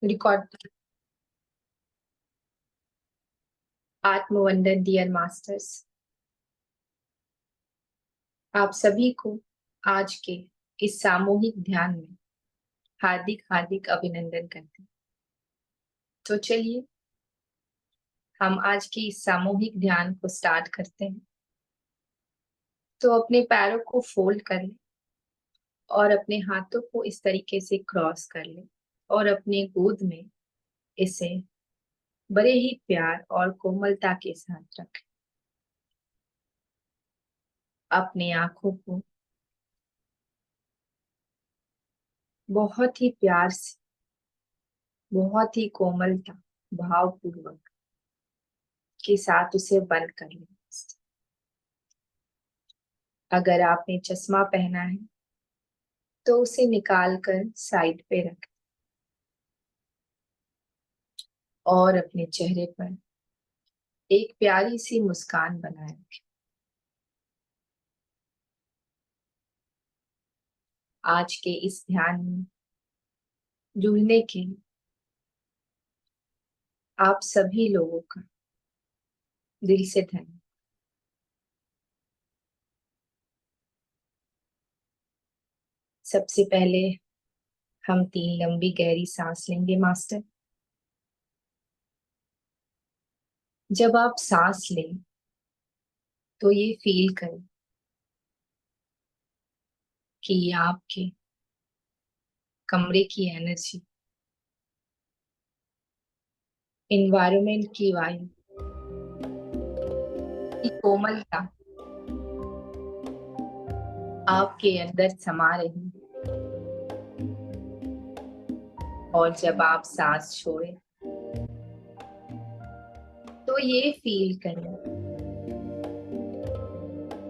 Record. आत्मवंदन dear masters, आप सभी को आज के इस सामूहिक ध्यान में हार्दिक हार्दिक अभिनंदन करते हैं। तो चलिए हम आज के इस सामूहिक ध्यान को स्टार्ट करते हैं। तो अपने पैरों को फोल्ड कर लें और अपने हाथों को इस तरीके से क्रॉस कर लें और अपने गोद में इसे बड़े ही प्यार और कोमलता के साथ रखें। अपनी आंखों को बहुत ही प्यार से, बहुत ही कोमलता भावपूर्वक के साथ उसे बंद कर लें। अगर आपने चश्मा पहना है तो उसे निकाल कर साइड पे रखें और अपने चेहरे पर एक प्यारी सी मुस्कान बनाए रखें। आज के इस ध्यान में जुड़ने के लिए आप सभी लोगों का दिल से धन्यवाद। सबसे पहले हम 3 लंबी गहरी सांस लेंगे मास्टर। जब आप सांस लें तो ये फील करें कि आपके कमरे की एनर्जी, एनवायरनमेंट की वायु की कोमलता आपके अंदर समा रही। और जब आप सांस छोड़ें तो ये फील करें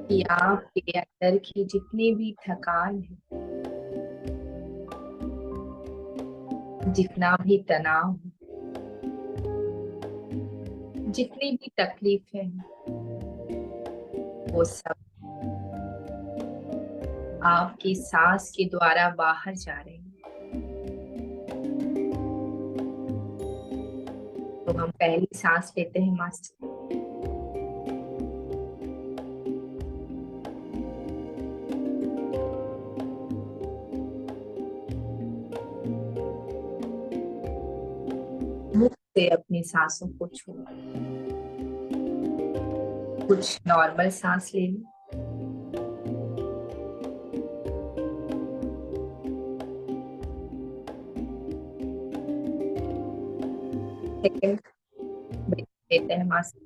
कि आपके अंदर की जितनी भी थकान है, जितना भी तनाव है, जितनी भी तकलीफें हैं, वो सब आपकी सांस के द्वारा बाहर जा रही हैं। तो हम पहली सांस लेते हैं मास्टर। मुख से अपनी सांसों को छोड़ें, कुछ नॉर्मल सांस ले लें। सेकंड ब्रेथ लेते हैं मास्टर।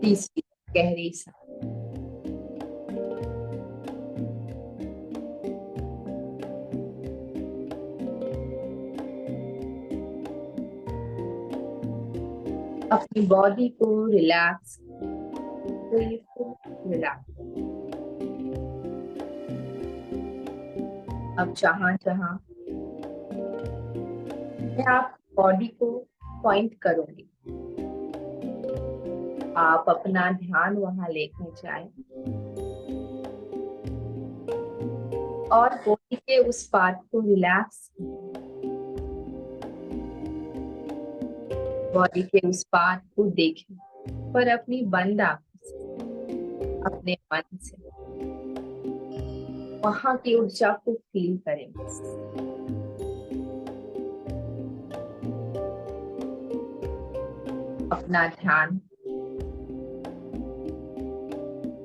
तीसरी गहरी सांस। अपनी बॉडी को रिलैक्स, रिलैक्स। अब जहां जहां मैं आप बॉडी को पॉइंट करूंगी, आप अपना ध्यान वहां लेके जाएं और बॉडी के उस पार्ट को रिलैक्स, बॉडी के उस पार्ट को देखें पर अपनी बंद आंखों से, अपने मन से वहां की ऊर्जा को फील करें। अपना ध्यान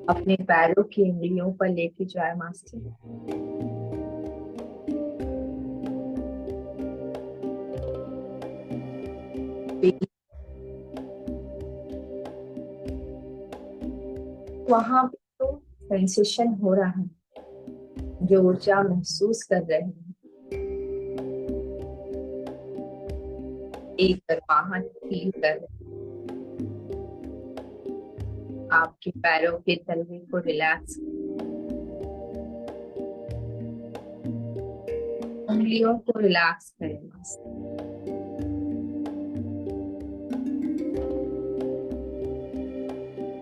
अपने पैरों की उंगलियों पर लेके जाए मास्टर। वहां पे तो सेंसेशन हो रहा है, जो ऊर्जा महसूस कर रहे हैं, एक बार वहां फील कर रहे हैं। आपके पैरों के तलवे को रिलैक्स, उंगलियों को रिलैक्स करें मास्टर।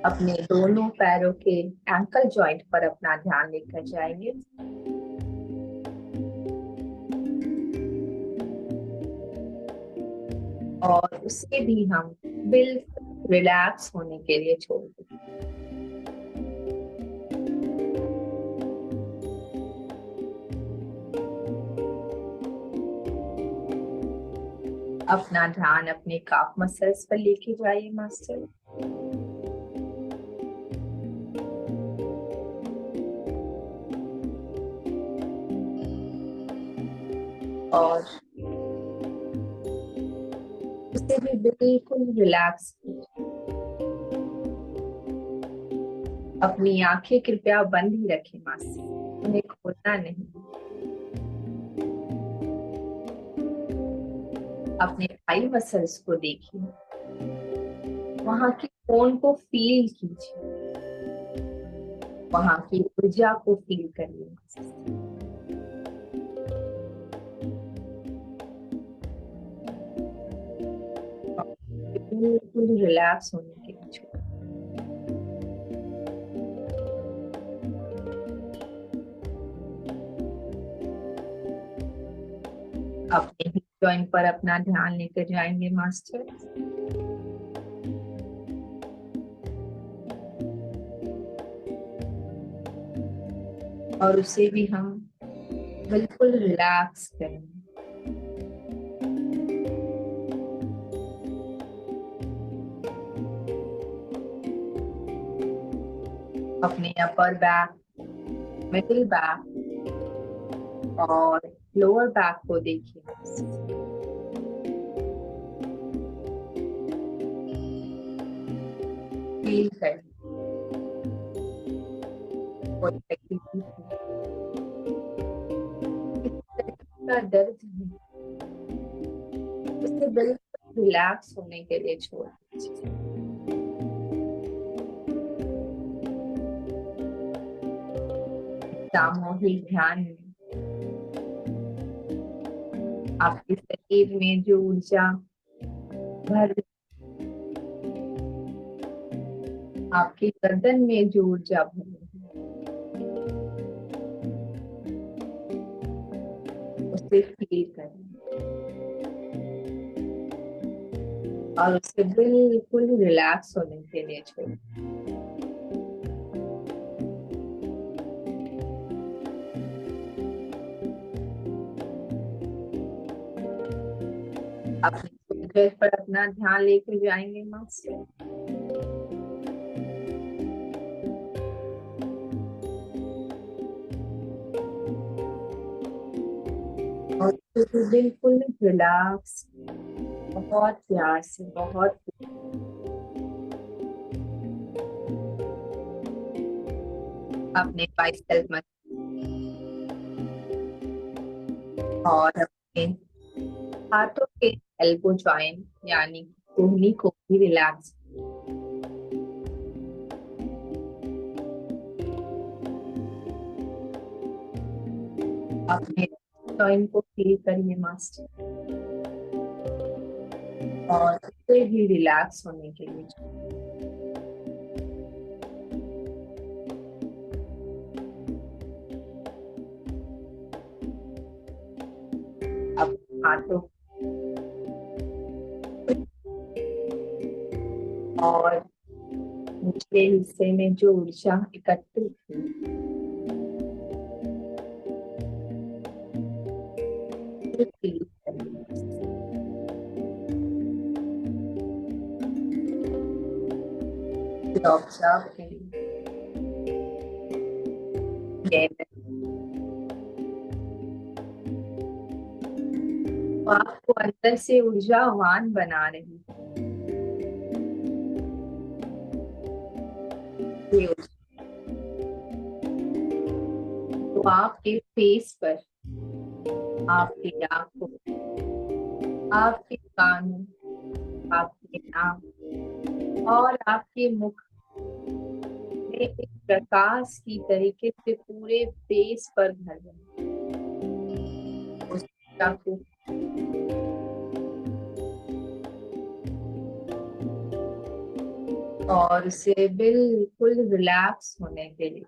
अपने दोनों पैरों के एंकल जॉइंट पर अपना ध्यान लेकर जाएंगे और उसे भी हम बिल्कुल रिलैक्स होने के लिए छोड़ देंगे। अपना ध्यान अपने काफ मसल्स पर लेके जाइए मास्टर। और उसे भी बिल्कुल रिलैक्स कीजिए। अपनी आंखें कृपया बंद ही रखें मास्टर, उन्हें खोलना नहीं। अपने थाई मसल्स को देखिए, वहां की टोन को फील कीजिए, वहां की ऊर्जा को फील करिए। बिल्कुल रिलैक्स होने के लिए छोड़िए। अपने हिप जॉइंट पर अपना ध्यान लेकर जाएंगे मास्टर। और उसे भी हम बिल्कुल रिलैक्स करेंगे। अपने अपर बैक, मिडिल बैक और लोअर बैक को देखिए। फील करिए कोई तकलीफ का दर्द है, उसे बिल्कुल रिलैक्स होने के लिए छोड़ दीजिए। सामूहिक ध्यान में आपके शरीर में जो ऊर्जा भर, आपकी गर्दन में जो ऊर्जा भर उसे फील करें और उसे बिल्कुल रिलैक्स होने के लिए छोड़ें। अपने शोल्डर पर अपना ध्यान लेकर जाएंगे मास्टर। और बिल्कुल रिलैक्स, बहुत प्यार से, बहुत अपने बाइसेप्स मत और अपने हाथों के एल्बो जॉइंट यानी कोहनी को भी रिलैक्स। अपने जॉइंट को फील करिए मास्टर और उसे भी रिलैक्स होने के लिए अपने हाथों और निचले हिस्से में जो ऊर्जा इकट्ठित थी फील करिए। ऑब्जर्व करिए तो आपको अंदर से ऊर्जावान बना रही है। तो आपके फेस पर, आपकी आंखों, आपके कानों, आपके नाक और आपके मुख में एक प्रकाश की तरीके से पूरे फेस पर भर जाए। उस ऊर्जा को और उसे बिल्कुल रिलैक्स होने के लिए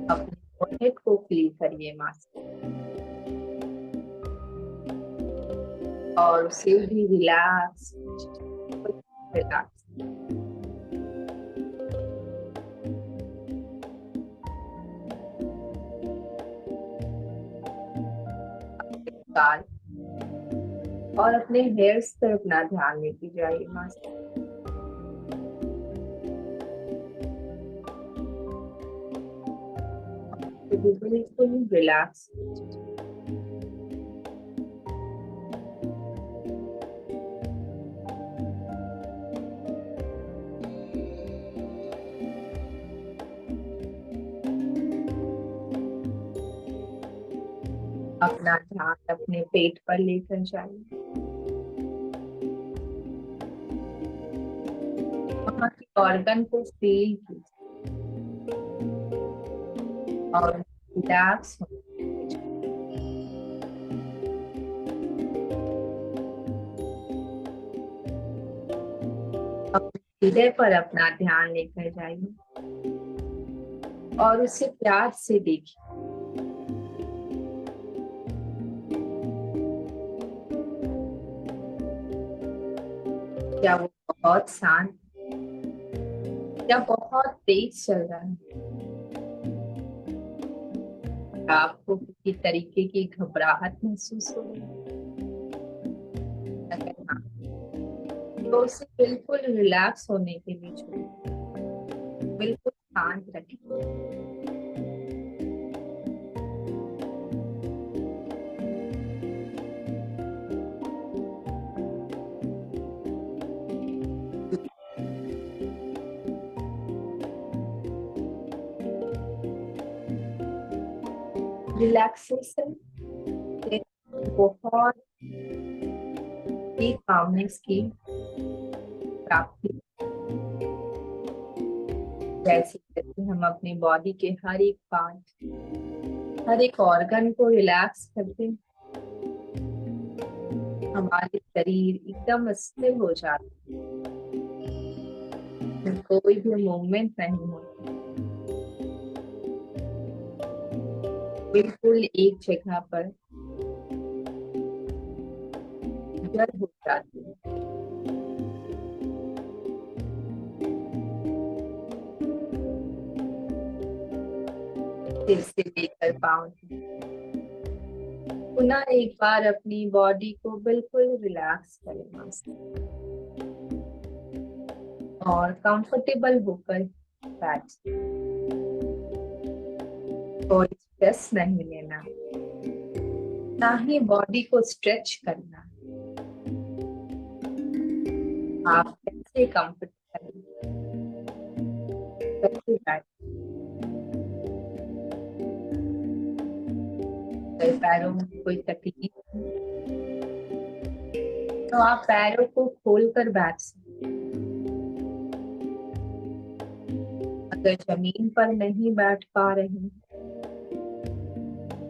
अपने फोrehead को फील करिए मास्क और उसे भी रिलैक्स रिलैक्स गाल और अपने हेयर्स पर अपना ध्यान लेके जाइए मास्क बिल्कुल रिलैक्स अपना ध्यान अपने पेट पर लेकर जाइए वहाँ की ऑर्गन को फील कीजिए और रिलैक्स अपने हृदय पर अपना ध्यान लेकर जाइए और उसे प्यार से देखिए क्या वो बहुत शांत या बहुत तेज चल रहा है आपको किसी तरीके की घबराहट महसूस हो रही है अगर हाँ तो उसे बिल्कुल रिलैक्स होने के लिए छोड़िए बिल्कुल शांत रखिए रिलैक्सेशन से बहुत ही कामनेस की प्राप्ति जैसे जैसे हम अपनी बॉडी के हर एक पार्ट हर एक ऑर्गन को रिलैक्स करते हैं हमारे शरीर एकदम स्थिर हो जाता है कोई भी मूवमेंट नहीं होती बिल्कुल एक जगह पर जड़ हो जाती है सिर से लेकर पाँव पुनः एक बार अपनी बॉडी को बिल्कुल रिलैक्स करें मास्क और कंफर्टेबल होकर बैठ कोई स्ट्रेस नहीं लेना ना ही बॉडी को स्ट्रेच करना आप कैसे कंफर्टेबल कैसे बैठ पैरों में कोई तकलीफ तो आप पैरों को खोलकर बैठ सकते अगर जमीन पर नहीं बैठ पा रहे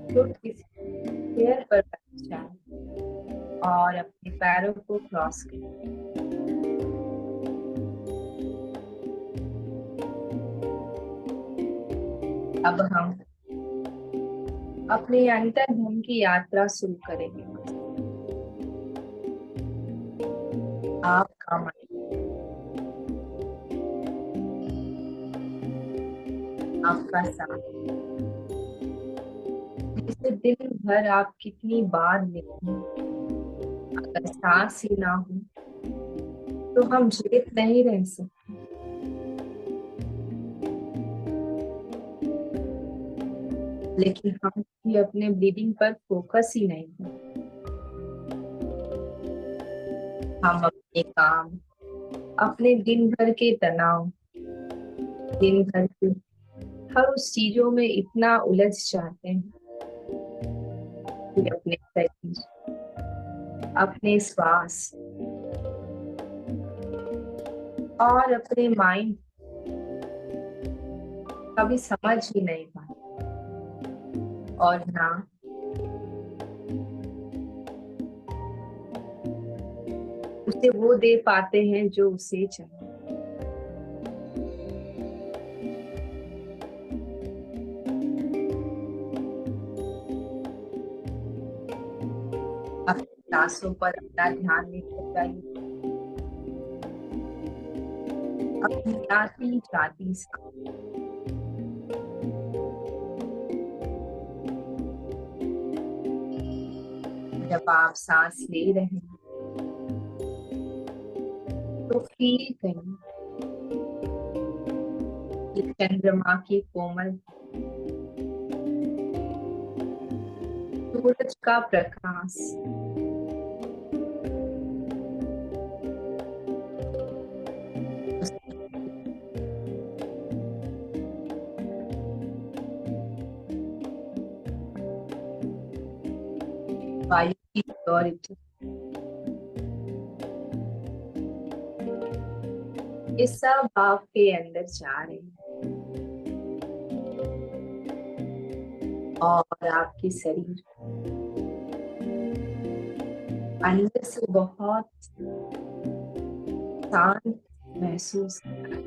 तो किसी चेयर पर बैठ जाए और अपने पैरों को क्रॉस करें अब हम अपने अंतर्मन की यात्रा शुरू करेंगे आपका मन आपका सांस इसे दिन भर आप कितनी बार लेते हैं अगर सांस ही ना हो तो हम जीवित नहीं रह सकते लेकिन हम भी अपने ब्रीदिंग पर फोकस ही नहीं करते हम अपने काम अपने दिन भर के तनाव दिन भर के हर उस चीजों में इतना उलझ जाते हैं कि अपने शरीर अपने श्वास और अपने माइंड कभी समझ ही नहीं पाते और ना उसे वो दे पाते हैं जो उसे चाहिए। अपनी सांसों पर अपना ध्यान लेकर जाइए। अपनी आती जाती सांस, जब आप सांस ले रहे हैं तो फील करें कि चंद्रमा की कोमल, सूरज का प्रकाश, वायु की प्योरिटी, ये सब आपके अंदर जा रहे हैं और आपके शरीर अंदर से बहुत शांत महसूस होता है।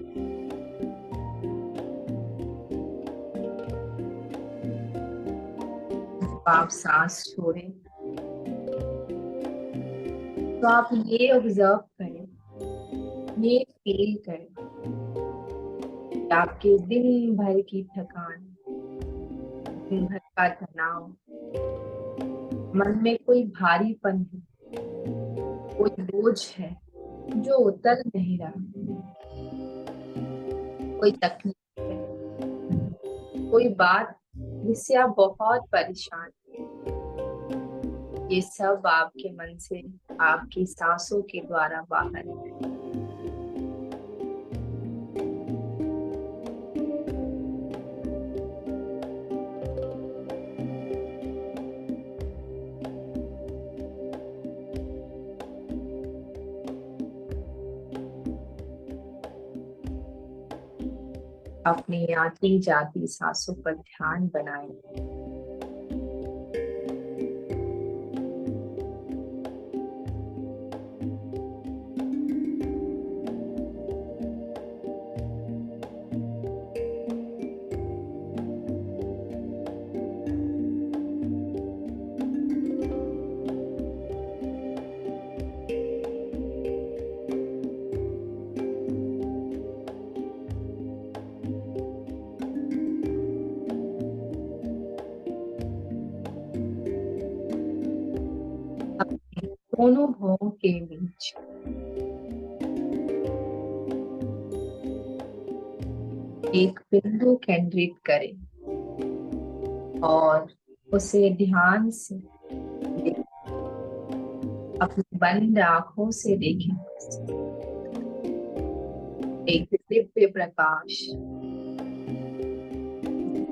जब आप सांस छोड़ें तो आप ये ऑब्जर्व करें, ये फील करें कि आपके दिन भर की थकान, दिन भर का तनाव, मन में कोई भारीपन है, कोई बोझ है जो उतर नहीं रहा, कोई तकलीफ है, कोई बात जिससे आप बहुत परेशान हैं, ये सब आपके मन से आपकी सांसों के द्वारा बाहर है। अपनी आती जाती सांसों पर ध्यान बनाएं। अपने दोनों भवों के बीच एक बिंदु केंद्रित करें और उसे ध्यान से देखें। अपनी बंद आंखों से देखें। एक दिव्य प्रकाश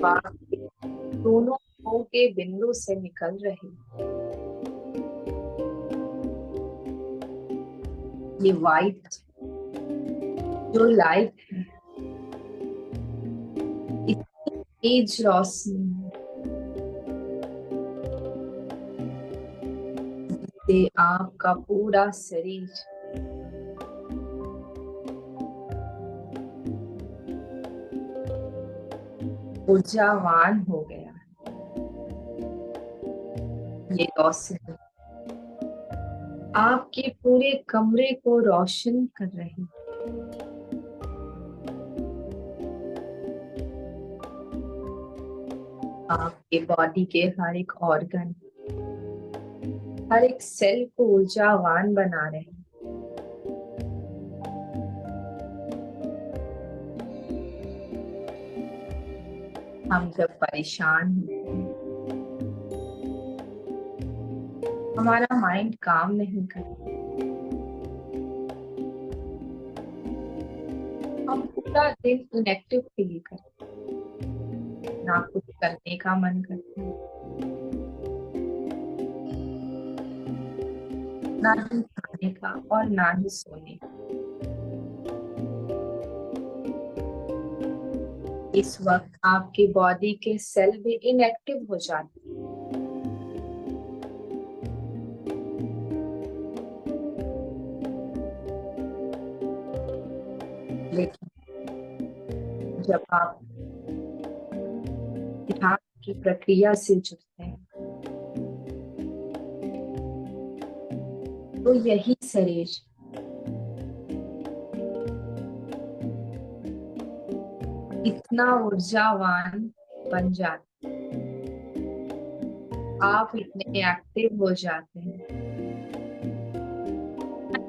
आपके दोनों भवों के बिंदु से निकल रही। ये वाइट जो लाइट है, इतनी तेज रोशनी है जिससे आपका पूरा शरीर ऊर्जावान हो गया। ये रोशनी आपके पूरे कमरे को रोशन कर रही। आपके बॉडी के हर एक ऑर्गन, हर एक सेल को ऊर्जावान बना रहे। हम जब परेशान होते हैं, हमारा माइंड काम नहीं करता, हम पूरा दिन इनएक्टिव फील करते हैं, ना कुछ करने का मन करता है, ना ही खाने का और ना ही सोने का। इस वक्त आपके बॉडी के सेल भी इनएक्टिव हो जाते हैं। जब आप ध्यान की प्रक्रिया से जुड़ते हैं तो यही शरीर इतना ऊर्जावान बन जाता है, आप इतने एक्टिव हो जाते हैं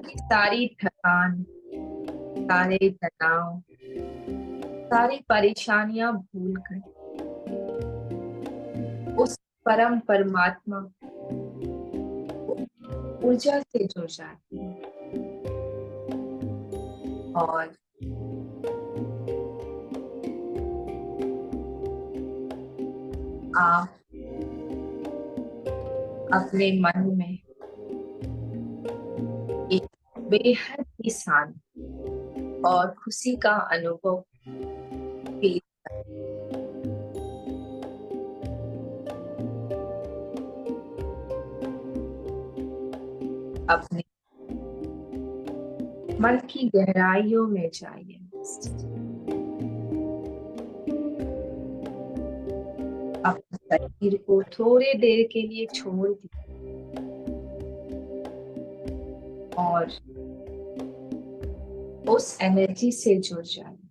कि सारी थकान, सारे तनाव, सारी परेशानियां भूलकर उस परम परमात्मा ऊर्जा से जुड़ जाते हैं और आप अपने मन में एक बेहद ही शांत और खुशी का अनुभव फील अपने मन की गहराइयों में जाइए। अपने शरीर को थोड़ी देर के लिए छोड़ दीजिए और उस एनर्जी से जुड़ जाइए।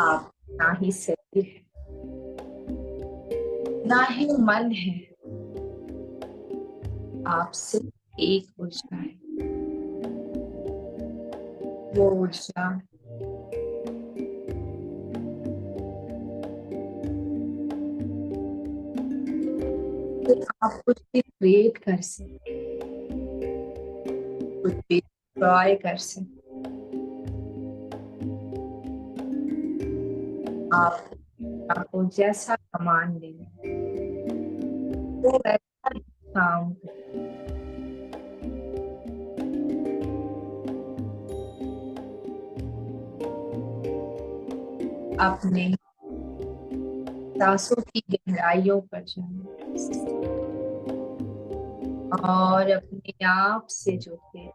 आप ना ही शरीर है, ना ही मन है, आप सिर्फ एक ऊर्जा है। वो ऊर्जा सिर्फ आप कुछ भी क्रिएट कर सकते, कुछ भी डिस्ट्रॉय कर सकते, आप आपको जैसा कमांड देंगे वो वैसा ही काम करे। अपने सांसों की गहराइयों पर जाएं और अपने आप से जुड़े।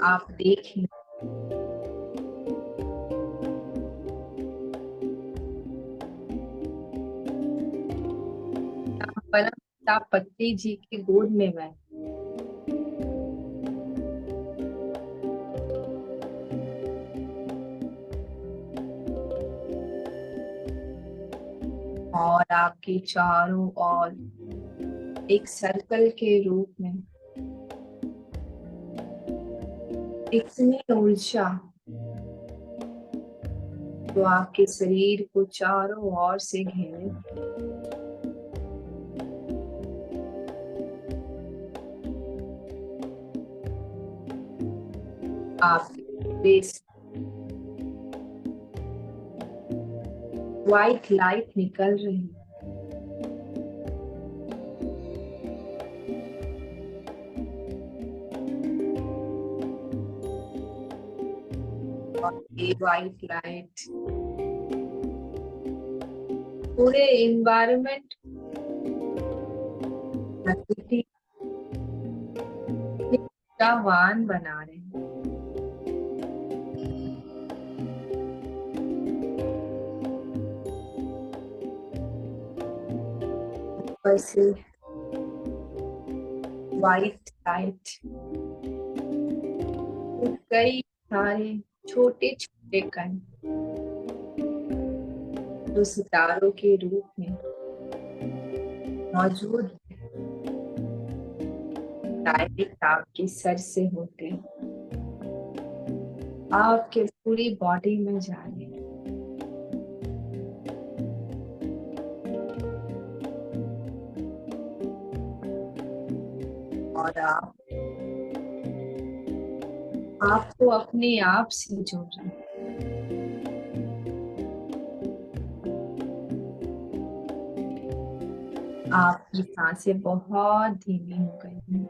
आप देखें परम पिता पत्नी जी के गोद में बैठ और आपके चारों ओर एक सर्कल के रूप में इतनी ऊर्जा जो आपके शरीर को चारों ओर से घेरे, आपके व्हाइट लाइट निकल रही है और ये व्हाइट लाइट पूरे इन्वायरमेंट प्रकृति ऊर्जावान बना रहे हैं। ऊपर से व्हाइट लाइट कई सारे छोटे छोटे कण जो सितारों के रूप में मौजूद है, डायरेक्ट आपके सर से होते आपके पूरी बॉडी में जा रहे हैं और आपको अपने आप से जोड़ रहे हैं। आपकी सांसें बहुत धीमी हो गई हैं।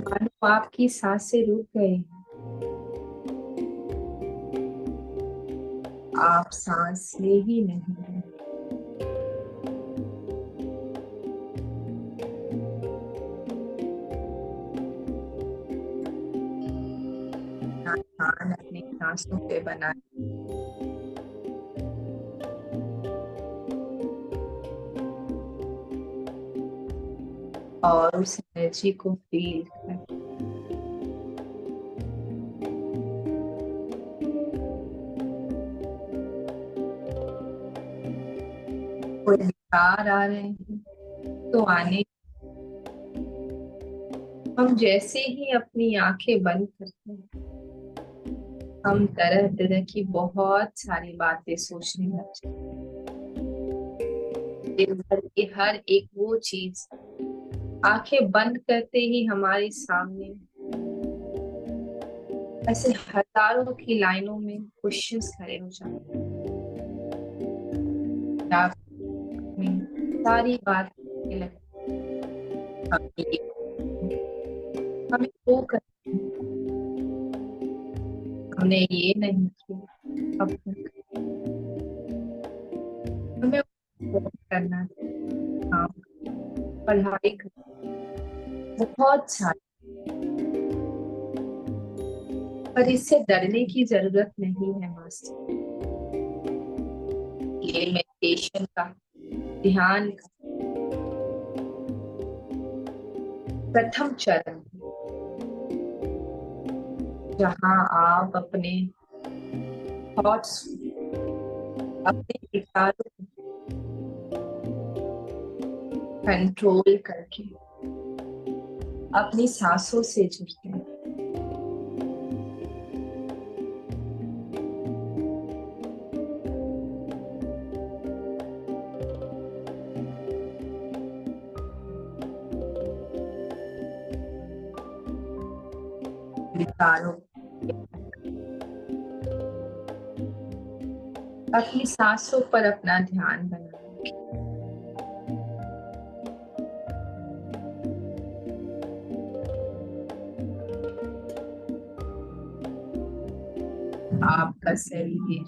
मानो आपकी सांसें रुक गई हैं आप सांस ले ही नहीं रहे। ध्यान अपनी सांसों पे बनाए और उस एनर्जी को फील करें। कोई विचार आ रहे हैं तो आने, हम जैसे ही अपनी आंखें बंद करते हैं हम तरह तरह की बहुत सारी बातें सोचने लगते हैं। दिन भर की हर एक वो चीज आंखें बंद करते ही हमारे सामने ऐसे हजारों की लाइनों में क्वेश्चंस खड़े हो जाते हैं। सारी बात लगती है हमें वो कर, हमने ये नहीं किया, अब हमें वो करना है, काम, पढ़ाई करना, बहुत सारी। पर इससे डरने की जरूरत नहीं है मास्टर। ये मेडिटेशन का, ध्यान का प्रथम चरण है, जहाँ आप अपने थॉट्स, अपने विचारों को कंट्रोल करके अपनी सांसों से जुड़ते हैं। विचारों, अपनी सांसों पर अपना ध्यान बनाएं। आपका शरीर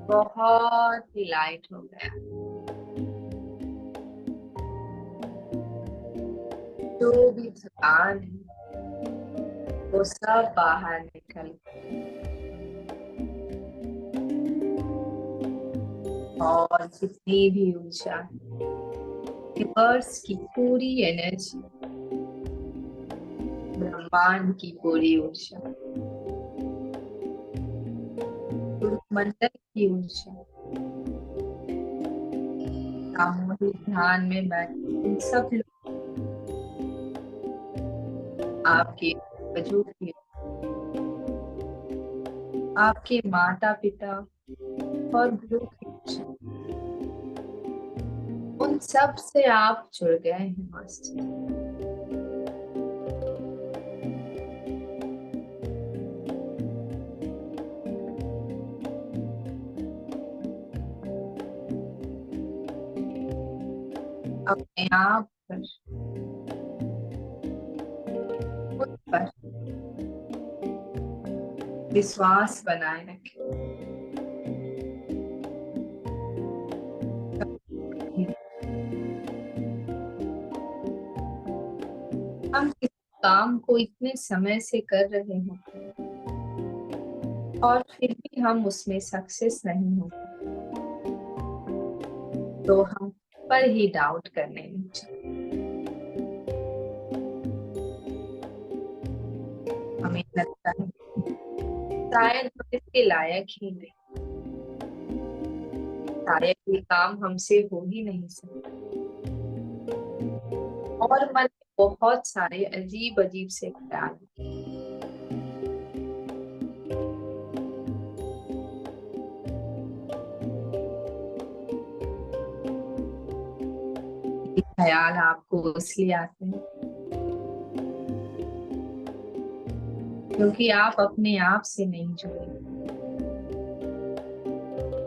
बहुत ही लाइट हो गया, जो भी थकान है वो सब बाहर निकल और जितनी भी ऊर्जा, यूनिवर्स की पूरी एनर्जी, ब्रह्मांड की पूरी ऊर्जा, मंडल की ऊर्जा, सामूहिक ध्यान में बैठे इन सब लोग आपके वजूद के, आपके माता पिता और गुरु की ऊर्जा, उन सब से आप जुड़ गए हैं मास्टर। अपने आप पर, खुद पर विश्वास बनाए रखें। हम इस काम को इतने समय से कर रहे होते हैं और फिर भी हम उसमें सक्सेस नहीं होते, तो हम पर ही डाउट करने लग जाते। हमें लगता है शायद हम इसके लायक ही नहीं, शायद ये काम हमसे हो ही नहीं सकता, और मन में बहुत सारे अजीब अजीब से ख्याल। ये ख्याल आपको इसलिए आते हैं क्योंकि आप अपने आप से नहीं जुड़े,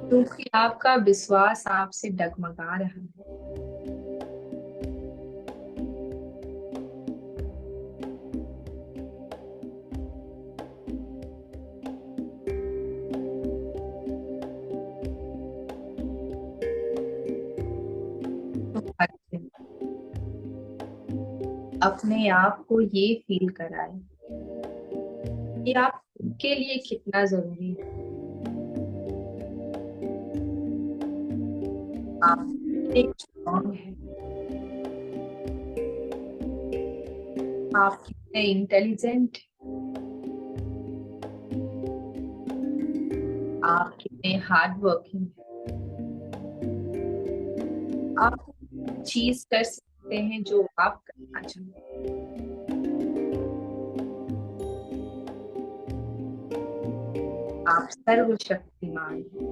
क्योंकि आपका विश्वास आपसे डगमगा रहा है। अपने आप को ये फील कराएं कि आप खुद के लिए कितना जरूरी है। आप कितने स्ट्रॉन्ग हैं, आप कितने इंटेलिजेंट, आप कितने हार्ड वर्किंग हैं, आप चीज कर सकते हैं जो आप करना चाहते हैं। आप सर्वशक्तिमान हैं।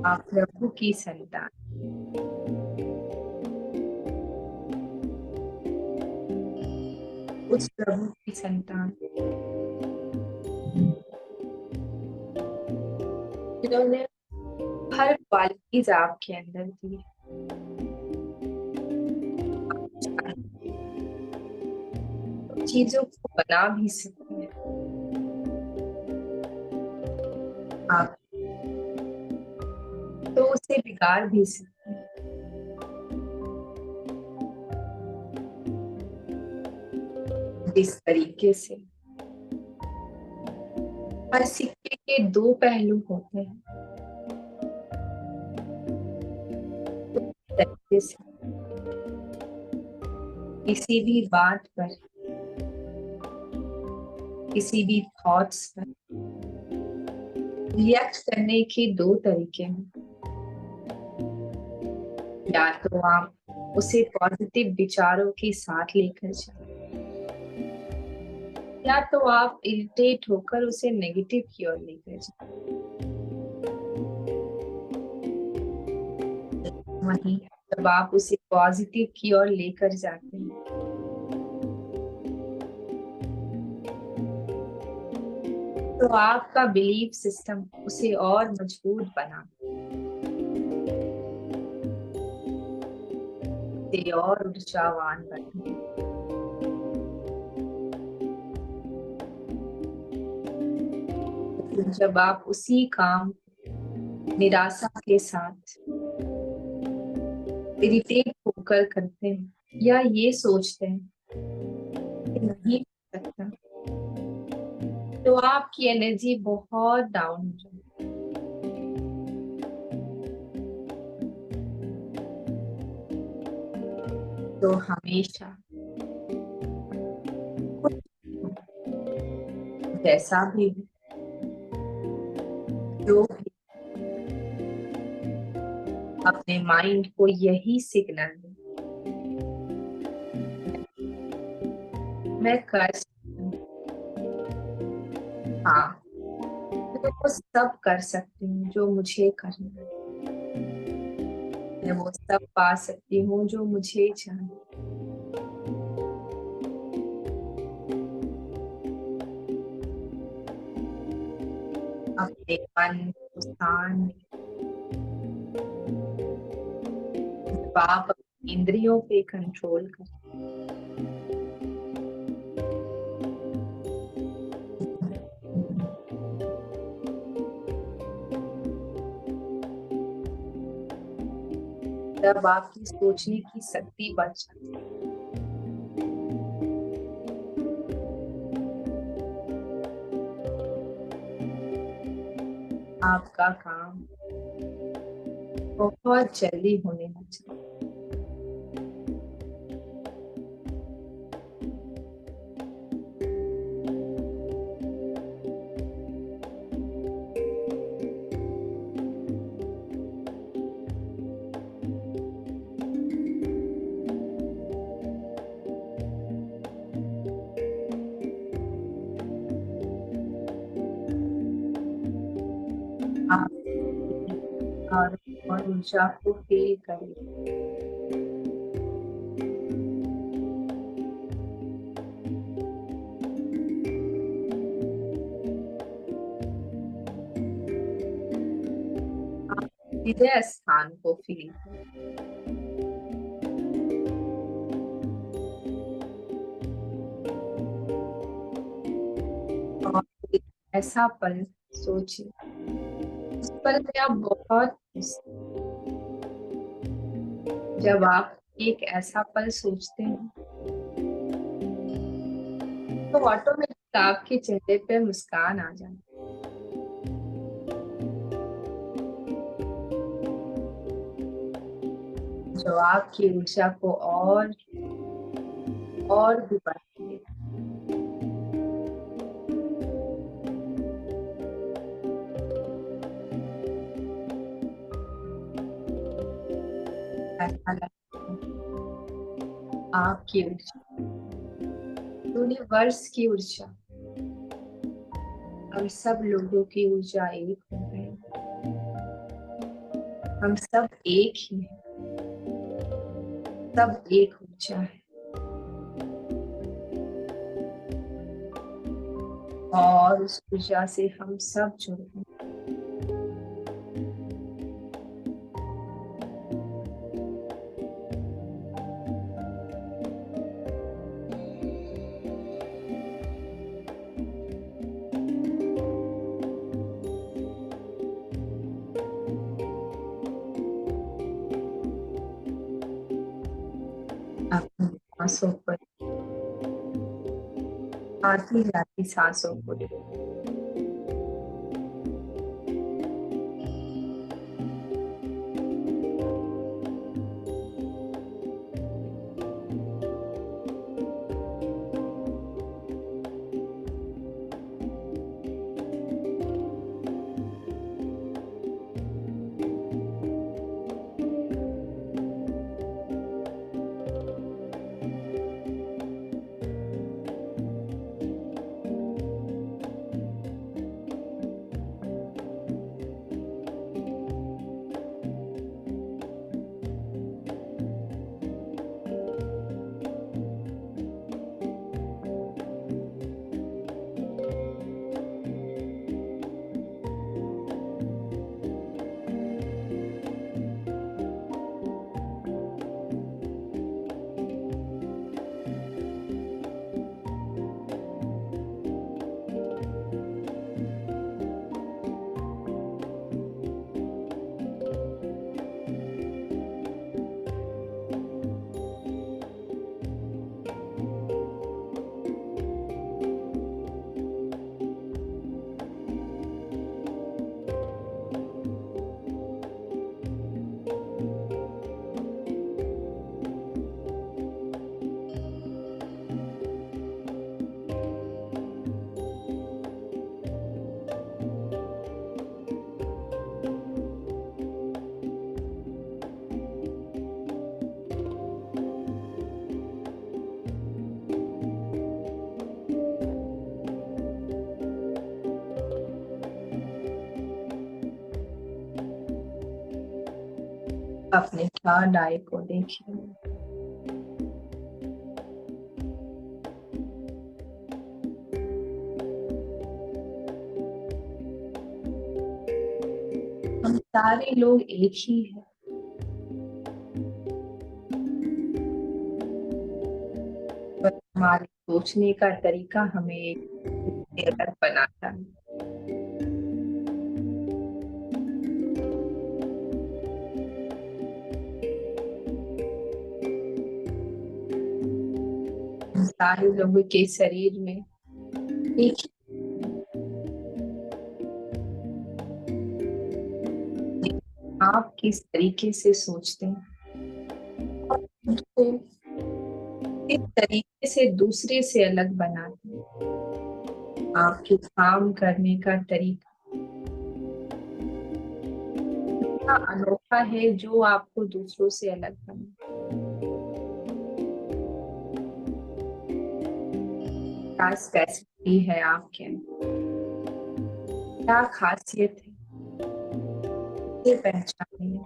आप प्रभु की संतान, उस प्रभु की संतान जिन्होंने हर क्वालिटीज आपके अंदर दी है। चीजों को बना भी सकते हैं। आप तो उसे बिगाड़ भी सकते हैं। जिस तरीके से हर सिक्के के दो पहलू होते हैं, उस तरीके से किसी भी बात पर, किसी भी थॉट्स पर रिएक्ट करने के दो तरीके हैं। या तो आप उसे पॉजिटिव विचारों के साथ लेकर जाए, या तो आप इरिटेट होकर उसे नेगेटिव की ओर लेकर जाए। वहीं जब आप उसे पॉजिटिव की ओर लेकर जाते हैं तो आपका बिलीफ सिस्टम उसे और मजबूत बनाते और ऊर्जावान बनते हैं। जब आप उसी काम निराशा के साथ इरिटेट होकर करते हैं या ये सोचते हैं कि नहीं हो सकता, तो आपकी एनर्जी बहुत डाउन हो जाती है। तो हमेशा जैसा भी हो, जो भी, अपने माइंड को यही सिग्नल दे, मैं कर सकती हूँ। हाँ, मैं वो सब कर सकती हूँ जो मुझे करना है। मैं वो सब पा सकती हूँ जो मुझे चाहिए। अपने मन को शांत, जब आप अपनी इंद्रियों पे कंट्रोल कर, तब आपकी सोचने की शक्ति बढ़ जाती है। आपका काम बहुत जल्दी होने लग जाता है। आप और ऊर्जा को फील करें। आप हृदय स्थान को फील करें। और एक ऐसा पल सोचिए, उस पल में आप बहुत खुश, जब आप एक ऐसा पल सोचते हैं तो ऑटोमेटिक आपके चेहरे पे मुस्कान आ जाती है, जो आपकी ऊर्जा को और भी बढ़ाती है। ऐसा लगता है आपकी ऊर्जा, यूनिवर्स की ऊर्जा, हम सब लोगों की ऊर्जा एक हो गई। हम सब एक ही हैं, सब एक ऊर्जा है और उस ऊर्जा से हम सब जुड़े हैं। अपनी सांसों पर, आती जाती सांसों को अपने थर्ड आई को देखिए। हम सारे लोग एक ही हैं, बस हमारे सोचने का तरीका हमें एक अलग बनाता है। हम सारे लोगों के शरीर में एक ही, आप किस तरीके से सोचते हैं, खुद को किस तरीके से दूसरे से अलग बनाते हैं, आपके काम करने का तरीका इतना अनोखा है जो आपको दूसरों से अलग बना। क्या स्पेसिफिटी है आपके अंदर, क्या खासियत है, ये पहचानिए।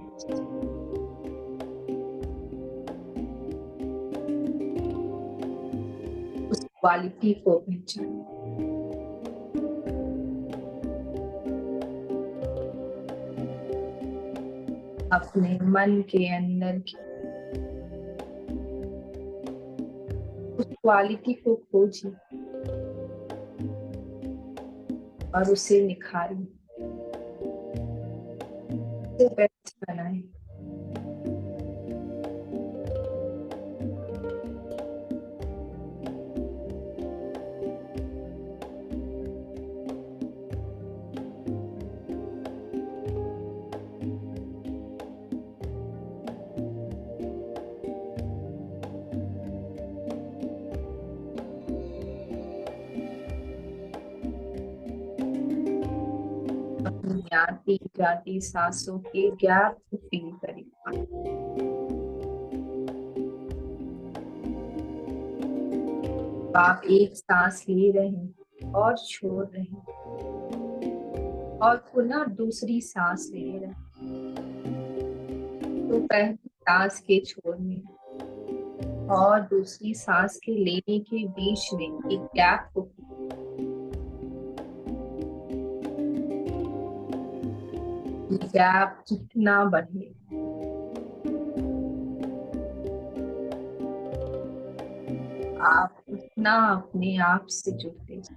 उस क्वालिटी को पहचानिए। अपने मन के अंदर की उस क्वालिटी को खोजिए और उसे निखारिए, उसे बेस्ट बनाए। अपनी आती जाती सांसों के गैप को फील करें। आप एक सांस ले रहे हैं और छोड़ रहे हैं और पुनः दूसरी सांस ले रहे हैं। तो पहली सांस के छोड़ने और दूसरी सांस के लेने के बीच में एक गैप को गैप जितना बढ़े आप उतना अपने आप से जुड़ते जाए।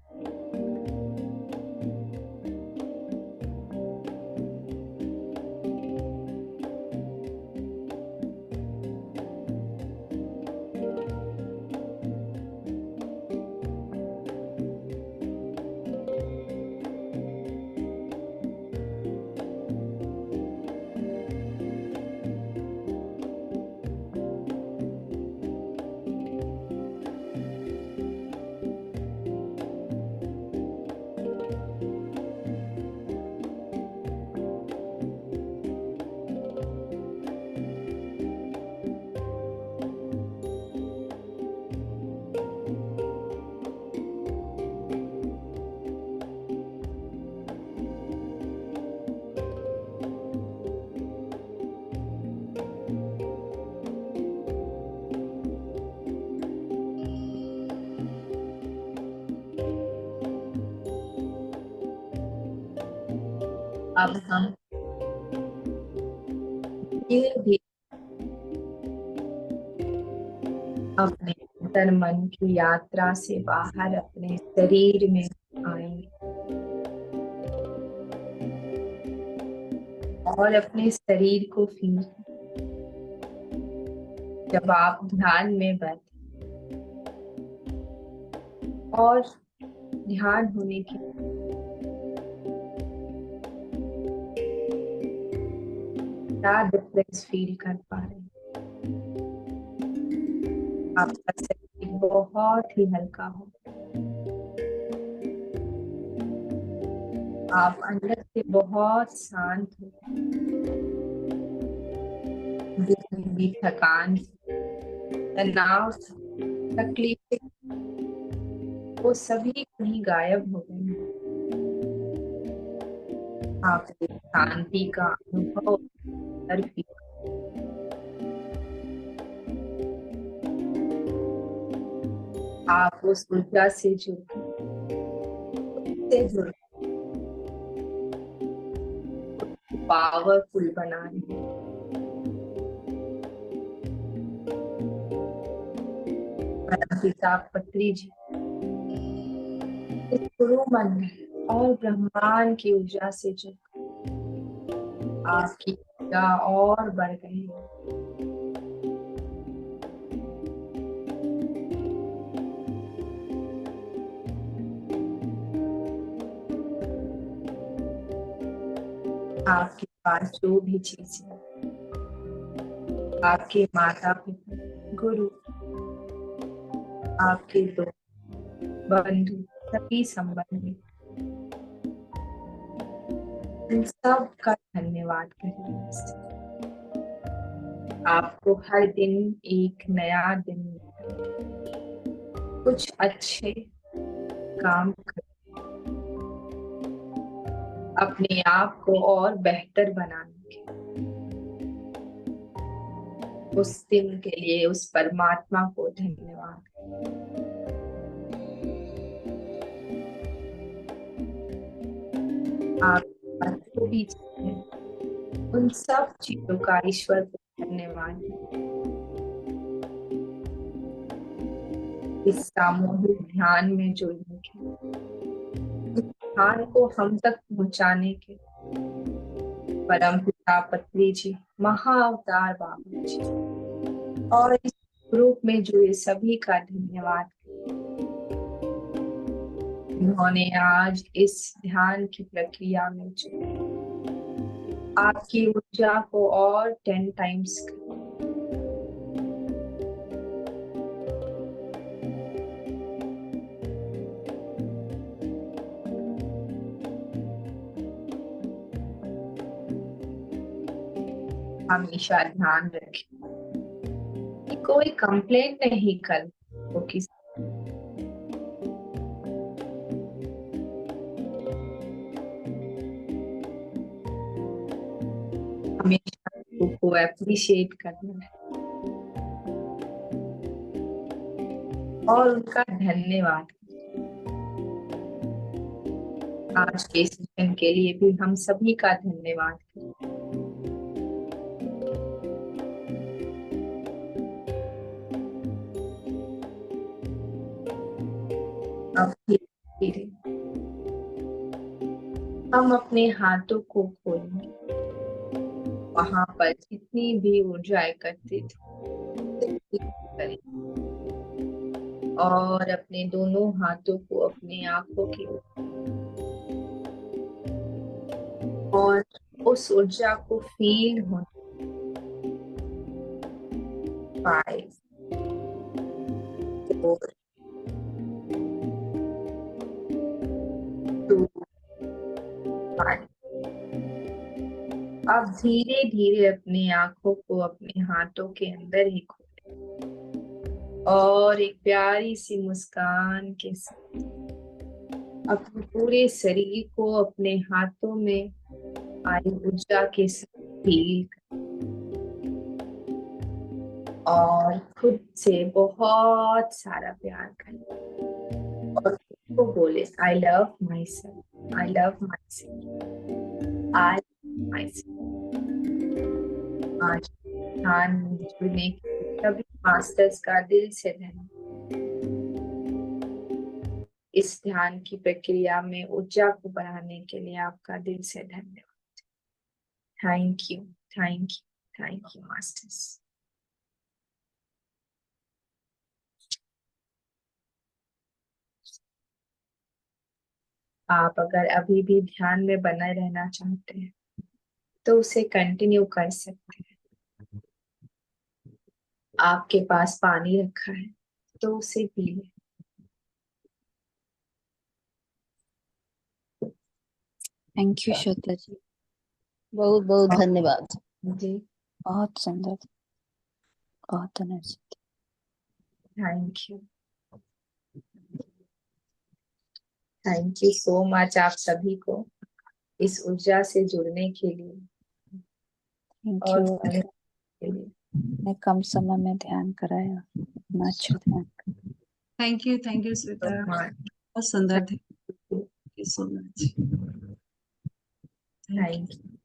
अब हम धीरे धीरे अपने अंतर मन की यात्रा से बाहर अपने शरीर में आएंगे और अपने शरीर को फील। जब आप ध्यान में बैठे और ध्यान होने के क्या डिफरेंस फील कर पा रहे हैं। आपका शरीर बहुत ही हल्का हो, आप अंदर से बहुत शांत हो। जितनी भी थकान, तनाव, तकलीफ वो सभी कहीं गायब हो गए हैं। आप एक शांति का अनुभव कर भी आप उस ऊर्जा से जुड़ पावरफुल बना रहे हैं। पिता पत्री जी इस गुरु मन और ब्रह्मांड की ऊर्जा से जुड़ आपकी ऊर्जा और बढ़ गई है। आपके पास जो भी चीज है, आपके माता पिता, गुरु, आपके दोस्त, बंधु, सभी संबंधी, इन सब का धन्यवाद करिए। आपको हर दिन एक नया दिन कुछ अच्छे काम कर अपने आप को और बेहतर बनाने के उस दिन के लिए उस परमात्मा को धन्यवाद। आप जो भी है उन सब चीजों का ईश्वर को धन्यवाद। इस सामूहिक ध्यान में जुड़ने के, ध्यान को हम तक पहुंचाने के परम पिता पत्री जी, महाअवतार बाबा जी और इस ग्रुप में जुड़े सभी का धन्यवाद। उन्होंने आज इस ध्यान की प्रक्रिया में आपकी ऊर्जा को और 10 टाइम्स हमेशा ध्यान रखें कि कोई कंप्लेंट नहीं कल तो किसी हमेशा को अप्रिशिएट करना है और उनका धन्यवाद। आज के सेशन के लिए भी हम सभी का धन्यवाद करें। अब धीरे हम अपने हाथों को खोलेंगे, वहां पर जितनी भी ऊर्जा एकत्रित करें और अपने दोनों हाथों को अपने आंखों के और उस ऊर्जा को फील होने 5 4 2 1। अब धीरे धीरे अपनी आंखों को अपने हाथों के अंदर ही खोलें और एक प्यारी सी मुस्कान के साथ अपने पूरे शरीर को अपने हाथों में आई ऊर्जा के साथ फील करें और खुद से बहुत सारा प्यार करें और खुद को बोले I love my self, I love my self, I my self. आज ध्यान जुड़ने के सभी मास्टर्स का दिल से धन्यवाद। इस ध्यान की प्रक्रिया में ऊर्जा को बढ़ाने के लिए आपका दिल से धन्यवाद। Thank you, thank you, thank you masters. आप अगर अभी भी ध्यान में बने रहना चाहते हैं तो उसे कंटिन्यू कर सकते हैं। आपके पास पानी रखा है तो उसे पी लें। थैंक यू श्वेता जी, बहुत बहुत धन्यवाद जी, बहुत सुंदर, बहुत energy. Thank you, thank you so much आप सभी को इस ऊर्जा से जुड़ने के लिए थैंक और यू। के लिए। मैं कम समय में ध्यान कराया, इतना अच्छा ध्यान। थैंक यू श्वेता, बहुत सुंदर थे। Thank you so much. Thank you.